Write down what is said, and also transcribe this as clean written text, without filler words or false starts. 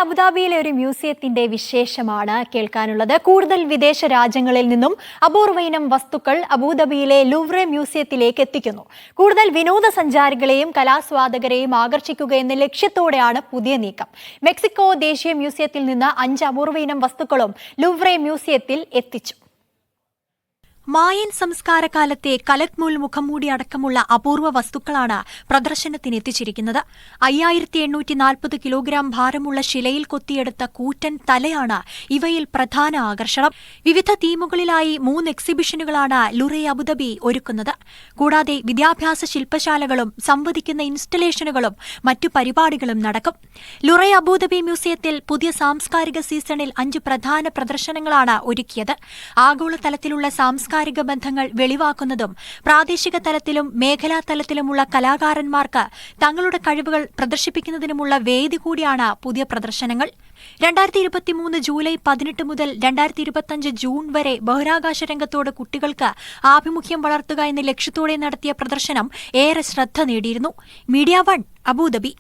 അബുദാബിയിലെ ഒരു മ്യൂസിയത്തിന്റെ വിശേഷമാണ് കേൾക്കാനുള്ളത്. കൂടുതൽ വിദേശ രാജ്യങ്ങളിൽ നിന്നും അപൂർവ ഇനം വസ്തുക്കൾ അബുദാബിയിലെ ലൂവ്രെ മ്യൂസിയത്തിലേക്ക് എത്തിക്കുന്നു. കൂടുതൽ വിനോദസഞ്ചാരികളെയും കലാസ്വാദകരെയും ആകർഷിക്കുക എന്ന ലക്ഷ്യത്തോടെയാണ് പുതിയ നീക്കം. മെക്സിക്കോ ദേശീയ മ്യൂസിയത്തിൽ നിന്ന് 5 അപൂർവ ഇനം വസ്തുക്കളും ലൂവ്രെ മ്യൂസിയത്തിൽ എത്തിച്ചു. മായൻ സംസ്കാരകാലത്തെ കലത്മുൽ മുഖംമൂടി അടക്കമുള്ള അപൂർവ വസ്തുക്കളാണ് പ്രദർശനത്തിന് എത്തിച്ചിരിക്കുന്നത്. 5840 കിലോഗ്രാം ഭാരമുള്ള ശിലയിൽ കൊത്തിയെടുത്ത കൂറ്റൻ തലയാണ് ഇവയിൽ പ്രധാന ആകർഷണം. വിവിധ തീമുകളിലായി 3 എക്സിബിഷനുകളാണ് ലുറെ അബുദാബി ഒരുക്കുന്നത്. കൂടാതെ വിദ്യാഭ്യാസ ശില്പശാലകളും സംവദിക്കുന്ന ഇൻസ്റ്റലേഷനുകളും മറ്റു പരിപാടികളും നടക്കും. ലുറെ അബുദാബി മ്യൂസിയത്തിൽ പുതിയ സാംസ്കാരിക സീസണിൽ 5 പ്രധാന പ്രദർശനങ്ങളാണ് ഒരുക്കിയത്. ആഗോളതലത്തിലുള്ള സാംസ്കാരിക ബന്ധങ്ങൾ വെളിവാക്കുന്നതും പ്രാദേശിക തലത്തിലും മേഖലാ തലത്തിലുമുള്ള കലാകാരന്മാർക്ക് തങ്ങളുടെ കഴിവുകൾ പ്രദർശിപ്പിക്കുന്നതിനുമുള്ള വേദി കൂടിയാണ് പുതിയ പ്രദർശനങ്ങൾ. 2023 ജൂലൈ 18 മുതൽ 2025 ജൂൺ വരെ ബഹിരാകാശ രംഗത്തോട് കുട്ടികൾക്ക് ആഭിമുഖ്യം വളർത്തുക എന്ന ലക്ഷ്യത്തോടെ നടത്തിയ പ്രദർശനം ഏറെ ശ്രദ്ധ നേടിയിരുന്നു. Media 1 Abu Dhabi.